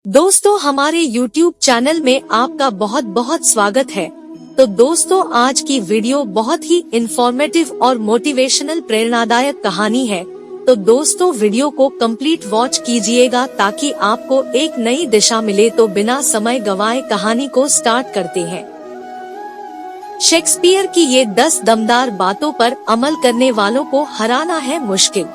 दोस्तों, हमारे YouTube channel में आपका बहुत बहुत स्वागत है। तो दोस्तों, आज की वीडियो बहुत ही इंफॉर्मेटिव और मोटिवेशनल प्रेरणादायक कहानी है। तो दोस्तों, वीडियो को कंप्लीट वॉच कीजिएगा ताकि आपको एक नई दिशा मिले। तो बिना समय गवाए कहानी को स्टार्ट करते हैं। शेक्सपियर की ये 10 दमदार बातों पर अमल करने वालों को हराना है मुश्किल।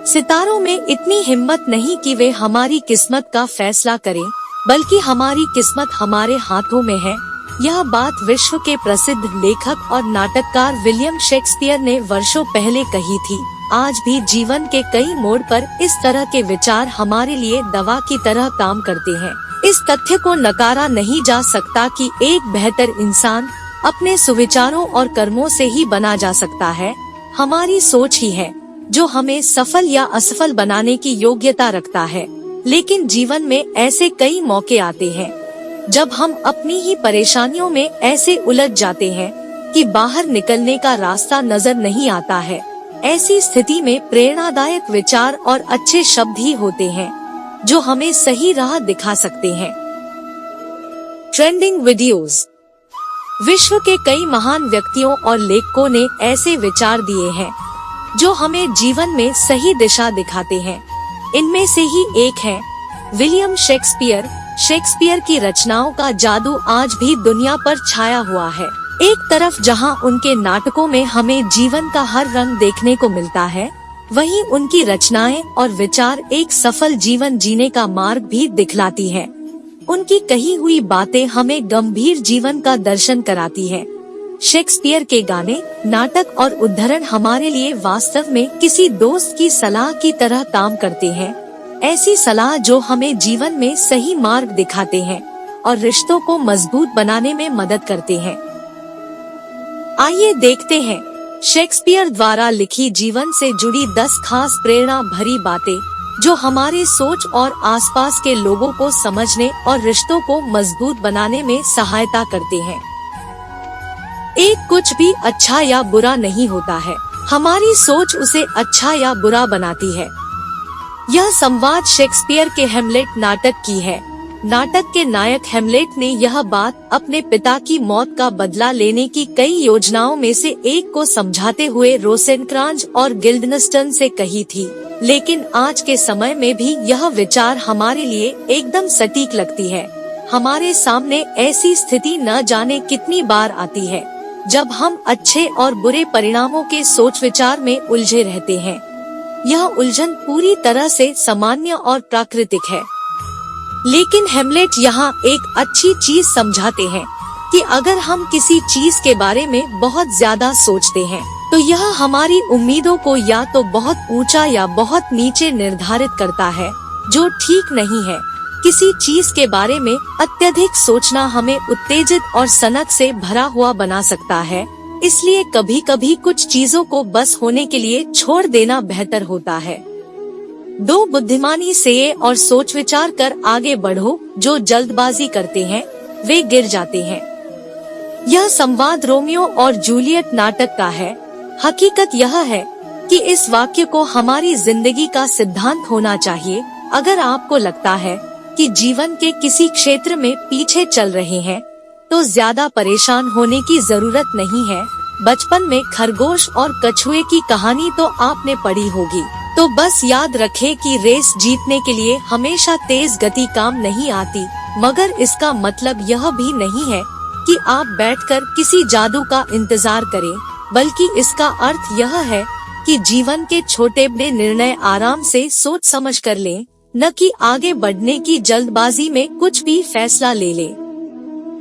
सितारों में इतनी हिम्मत नहीं कि वे हमारी किस्मत का फैसला करें, बल्कि हमारी किस्मत हमारे हाथों में है। यह बात विश्व के प्रसिद्ध लेखक और नाटककार विलियम शेक्सपियर ने वर्षों पहले कही थी। आज भी जीवन के कई मोड़ पर इस तरह के विचार हमारे लिए दवा की तरह काम करते हैं। इस तथ्य को नकारा नहीं जा सकता कि एक बेहतर इंसान अपने सुविचारों और कर्मों से ही बना जा सकता है। हमारी सोच ही है जो हमें सफल या असफल बनाने की योग्यता रखता है। लेकिन जीवन में ऐसे कई मौके आते हैं जब हम अपनी ही परेशानियों में ऐसे उलझ जाते हैं कि बाहर निकलने का रास्ता नजर नहीं आता है। ऐसी स्थिति में प्रेरणादायक विचार और अच्छे शब्द ही होते हैं जो हमें सही राह दिखा सकते हैं। Trending videos. विश्व के कई महान व्यक्तियों और लेखकों ने ऐसे विचार दिए हैं जो हमें जीवन में सही दिशा दिखाते हैं। इनमें से ही एक है विलियम शेक्सपियर। शेक्सपियर की रचनाओं का जादू आज भी दुनिया पर छाया हुआ है। एक तरफ जहां उनके नाटकों में हमें जीवन का हर रंग देखने को मिलता है, वहीं उनकी रचनाएं और विचार एक सफल जीवन जीने का मार्ग भी दिखलाती हैं। उनकी कही हुई बातें हमें गंभीर जीवन का दर्शन कराती हैं। शेक्सपियर के गाने, नाटक और उद्धरण हमारे लिए वास्तव में किसी दोस्त की सलाह की तरह काम करते हैं। ऐसी सलाह जो हमें जीवन में सही मार्ग दिखाते हैं और रिश्तों को मजबूत बनाने में मदद करते हैं। आइए देखते हैं शेक्सपियर द्वारा लिखी जीवन से जुड़ी 10 खास प्रेरणा भरी बातें जो हमारे सोच और आसपास के लोगों को समझने और रिश्तों को मजबूत बनाने में सहायता करते हैं। एक कुछ भी अच्छा या बुरा नहीं होता है, हमारी सोच उसे अच्छा या बुरा बनाती है। यह संवाद शेक्सपियर के हैमलेट नाटक की है। नाटक के नायक हैमलेट ने यह बात अपने पिता की मौत का बदला लेने की कई योजनाओं में से एक को समझाते हुए रोसेनक्रांज और गिल्डनस्टन से कही थी। लेकिन आज के समय में भी यह विचार हमारे लिए एकदम सटीक लगती है। हमारे सामने ऐसी स्थिति न जाने कितनी बार आती है जब हम अच्छे और बुरे परिणामों के सोच विचार में उलझे रहते हैं। यह उलझन पूरी तरह से सामान्य और प्राकृतिक है। लेकिन हैमलेट यहाँ एक अच्छी चीज समझाते हैं कि अगर हम किसी चीज के बारे में बहुत ज्यादा सोचते हैं तो यह हमारी उम्मीदों को या तो बहुत ऊंचा या बहुत नीचे निर्धारित करता है, जो ठीक नहीं है। किसी चीज के बारे में अत्यधिक सोचना हमें उत्तेजित और सनक से भरा हुआ बना सकता है। इसलिए कभी कभी कुछ चीजों को बस होने के लिए छोड़ देना बेहतर होता है। 2 बुद्धिमानी से और सोच विचार कर आगे बढ़ो। जो जल्दबाजी करते हैं वे गिर जाते हैं। यह संवाद रोमियो और जूलियट नाटक का है। हकीकत यह है कि इस वाक्य को हमारी जिंदगी का सिद्धांत होना चाहिए। अगर आपको लगता है कि जीवन के किसी क्षेत्र में पीछे चल रहे हैं तो ज्यादा परेशान होने की जरूरत नहीं है। बचपन में खरगोश और कछुए की कहानी तो आपने पढ़ी होगी। तो बस याद रखें कि रेस जीतने के लिए हमेशा तेज गति काम नहीं आती, मगर इसका मतलब यह भी नहीं है कि आप बैठकर किसी जादू का इंतजार करें, बल्कि इसका अर्थ यह है कि जीवन के छोटे बड़े निर्णय आराम से सोच समझ कर लें, न कि आगे बढ़ने की जल्दबाजी में कुछ भी फैसला ले ले।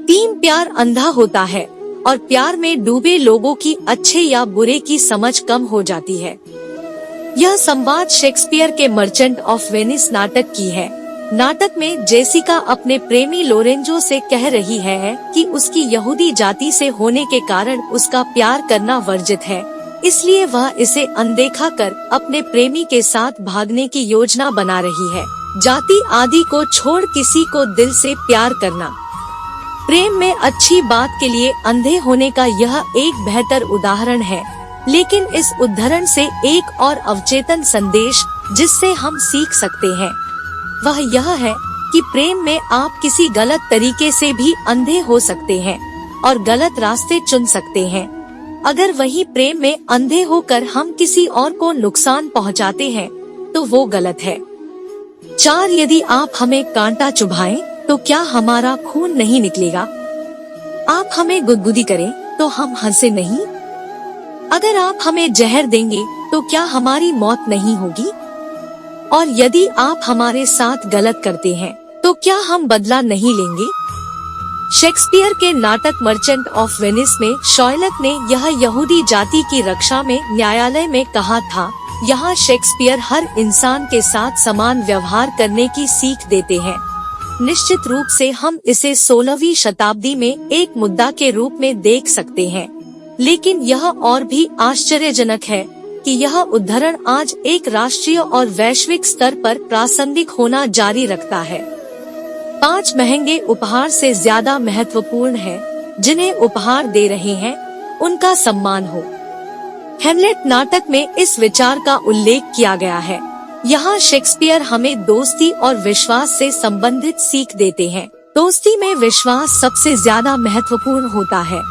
3 प्यार अंधा होता है और प्यार में डूबे लोगों की अच्छे या बुरे की समझ कम हो जाती है। यह संवाद शेक्सपियर के मर्चेंट ऑफ वेनिस नाटक की है। नाटक में जेसिका अपने प्रेमी लोरेंजो से कह रही है कि उसकी यहूदी जाति से होने के कारण उसका प्यार करना वर्जित है, इसलिए वह इसे अनदेखा कर अपने प्रेमी के साथ भागने की योजना बना रही है। जाति आदि को छोड़ किसी को दिल से प्यार करना प्रेम में अच्छी बात के लिए अंधे होने का यह एक बेहतर उदाहरण है। लेकिन इस उदाहरण से एक और अवचेतन संदेश जिससे हम सीख सकते हैं वह यह है कि प्रेम में आप किसी गलत तरीके से भी अंधे हो सकते हैं और गलत रास्ते चुन सकते हैं। अगर वही प्रेम में अंधे होकर हम किसी और को नुकसान पहुंचाते हैं तो वो गलत है। 4 यदि आप हमें कांटा चुभाएं तो क्या हमारा खून नहीं निकलेगा? आप हमें गुदगुदी करें तो हम हंसे नहीं? अगर आप हमें जहर देंगे तो क्या हमारी मौत नहीं होगी? और यदि आप हमारे साथ गलत करते हैं तो क्या हम बदला नहीं लेंगे? शेक्सपियर के नाटक मर्चेंट ऑफ वेनिस में शॉयलक ने यह यहूदी जाति की रक्षा में न्यायालय में कहा था। यहाँ शेक्सपियर हर इंसान के साथ समान व्यवहार करने की सीख देते हैं। निश्चित रूप से हम इसे 16वीं शताब्दी में एक मुद्दा के रूप में देख सकते हैं, लेकिन यह और भी आश्चर्यजनक है कि यह उद्धरण आज एक राष्ट्रीय और वैश्विक स्तर पर प्रासंगिक होना जारी रखता है। 5 महंगे उपहार से ज्यादा महत्वपूर्ण है जिन्हें उपहार दे रहे हैं उनका सम्मान हो। हेमलेट नाटक में इस विचार का उल्लेख किया गया है। यहाँ शेक्सपियर हमें दोस्ती और विश्वास से संबंधित सीख देते हैं। दोस्ती में विश्वास सबसे ज्यादा महत्वपूर्ण होता है।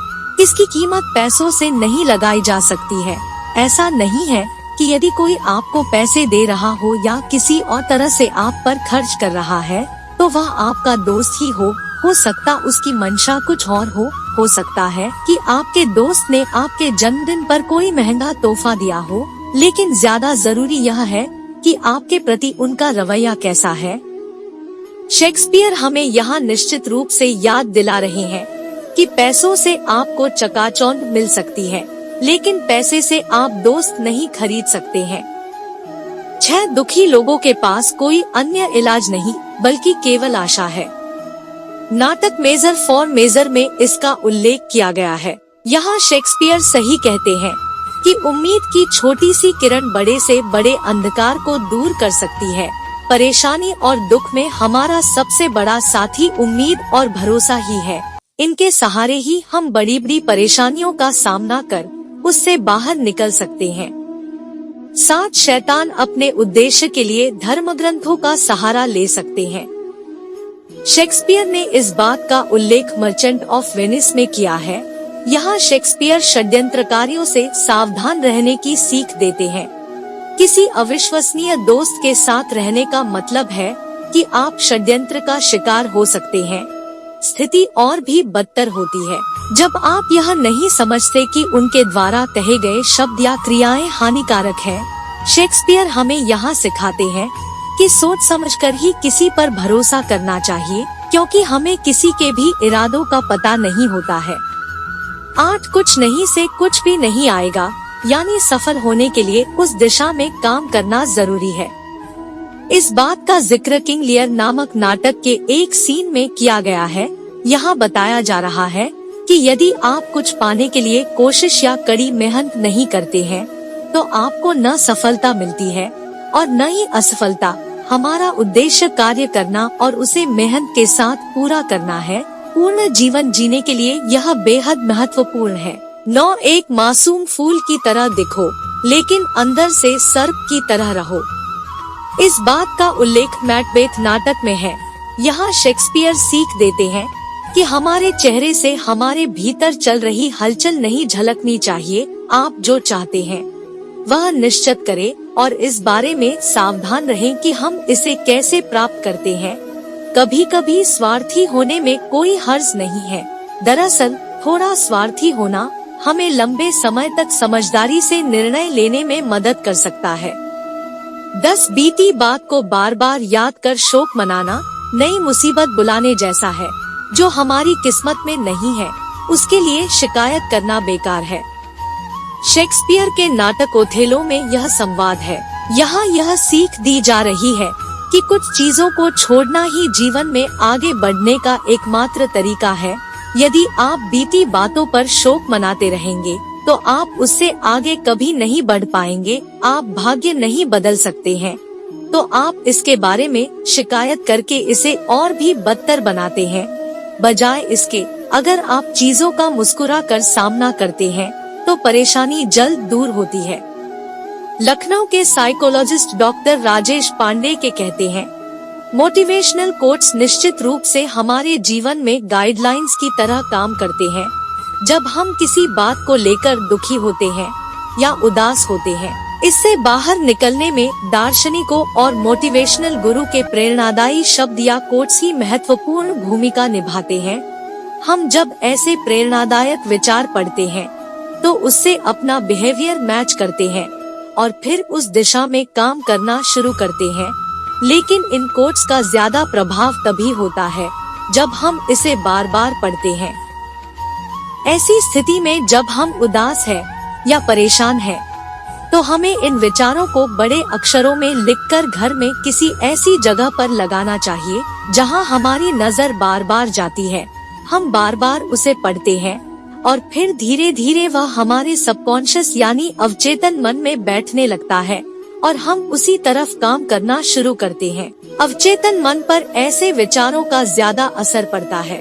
इसकी कीमत पैसों से नहीं लगाई जा सकती है। ऐसा नहीं है कि यदि कोई आपको पैसे दे रहा हो या किसी और तरह से आप पर खर्च कर रहा है तो वह आपका दोस्त ही हो सकता उसकी मंशा कुछ और हो सकता है कि आपके दोस्त ने आपके जन्मदिन पर कोई महंगा तोहफा दिया हो, लेकिन ज्यादा जरूरी यह है कि आपके प्रति उनका रवैया कैसा है। शेक्सपियर हमें यहाँ निश्चित रूप से याद दिला रहे हैं कि पैसों से आपको चकाचौंध मिल सकती है, लेकिन पैसे से आप दोस्त नहीं खरीद सकते हैं। 6 दुखी लोगों के पास कोई अन्य इलाज नहीं बल्कि केवल आशा है। नाटक मेजर फॉर मेजर में इसका उल्लेख किया गया है। यहाँ शेक्सपियर सही कहते हैं कि उम्मीद की छोटी सी किरण बड़े से बड़े अंधकार को दूर कर सकती है। परेशानी और दुख में हमारा सबसे बड़ा साथी उम्मीद और भरोसा ही है। इनके सहारे ही हम बड़ी बड़ी परेशानियों का सामना कर उससे बाहर निकल सकते हैं। 7 शैतान अपने उद्देश्य के लिए धर्म ग्रंथों का सहारा ले सकते हैं। शेक्सपियर ने इस बात का उल्लेख मर्चेंट ऑफ वेनिस में किया है। यहाँ शेक्सपियर षड्यंत्रकारियों से सावधान रहने की सीख देते हैं। किसी अविश्वसनीय दोस्त के साथ रहने का मतलब है कि आप षड्यंत्र का शिकार हो सकते हैं। स्थिति और भी बदतर होती है जब आप यह नहीं समझते कि उनके द्वारा कहे गए शब्द या क्रियाएं हानिकारक हैं। शेक्सपियर हमें यहाँ सिखाते हैं कि सोच समझकर ही किसी पर भरोसा करना चाहिए, क्योंकि हमें किसी के भी इरादों का पता नहीं होता है। 8 कुछ नहीं से कुछ भी नहीं आएगा, यानी सफल होने के लिए उस दिशा में काम करना जरूरी है। इस बात का जिक्र किंग लियर नामक नाटक के एक सीन में किया गया है। यहाँ बताया जा रहा है कि यदि आप कुछ पाने के लिए कोशिश या कड़ी मेहनत नहीं करते हैं तो आपको न सफलता मिलती है और न ही असफलता। हमारा उद्देश्य कार्य करना और उसे मेहनत के साथ पूरा करना है। पूर्ण जीवन जीने के लिए यह बेहद महत्वपूर्ण है। 9 एक मासूम फूल की तरह दिखो, लेकिन अंदर से सर्प की तरह रहो। इस बात का उल्लेख मैकबेथ नाटक में है। यहाँ शेक्सपियर सीख देते हैं कि हमारे चेहरे से हमारे भीतर चल रही हलचल नहीं झलकनी चाहिए। आप जो चाहते हैं वह निश्चित करें और इस बारे में सावधान रहें कि हम इसे कैसे प्राप्त करते हैं। कभी कभी स्वार्थी होने में कोई हर्ज नहीं है। दरअसल थोड़ा स्वार्थी होना हमें लंबे समय तक समझदारी से निर्णय लेने में मदद कर सकता है। 10 बीती बात को बार बार याद कर शोक मनाना नई मुसीबत बुलाने जैसा है। जो हमारी किस्मत में नहीं है उसके लिए शिकायत करना बेकार है। शेक्सपियर के नाटक ओथेलो में यह संवाद है। यहाँ यह सीख दी जा रही है कि कुछ चीजों को छोड़ना ही जीवन में आगे बढ़ने का एकमात्र तरीका है। यदि आप बीती बातों पर शोक मनाते रहेंगे तो आप उससे आगे कभी नहीं बढ़ पाएंगे। आप भाग्य नहीं बदल सकते हैं तो आप इसके बारे में शिकायत करके इसे और भी बदतर बनाते हैं। बजाय इसके अगर आप चीजों का मुस्कुरा कर सामना करते हैं तो परेशानी जल्द दूर होती है। लखनऊ के साइकोलॉजिस्ट डॉक्टर राजेश पांडे के कहते हैं, मोटिवेशनल कोट्स निश्चित रूप से हमारे जीवन में गाइडलाइंस की तरह काम करते हैं। जब हम किसी बात को लेकर दुखी होते हैं या उदास होते हैं, इससे बाहर निकलने में दार्शनिकों और मोटिवेशनल गुरु के प्रेरणादायी शब्द या कोट्स ही महत्वपूर्ण भूमिका निभाते हैं। हम जब ऐसे प्रेरणादायक विचार पढ़ते हैं तो उससे अपना बिहेवियर मैच करते हैं और फिर उस दिशा में काम करना शुरू करते हैं। लेकिन इन कोट्स का ज्यादा प्रभाव तभी होता है जब हम इसे बार बार पढ़ते हैं। ऐसी स्थिति में जब हम उदास हैं या परेशान हैं, तो हमें इन विचारों को बड़े अक्षरों में लिखकर घर में किसी ऐसी जगह पर लगाना चाहिए जहां हमारी नजर बार बार जाती है। हम बार बार उसे पढ़ते हैं और फिर धीरे धीरे वह हमारे सबकॉन्शियस यानी अवचेतन मन में बैठने लगता है और हम उसी तरफ काम करना शुरू करते हैं। अवचेतन मन पर ऐसे विचारों का ज्यादा असर पड़ता है।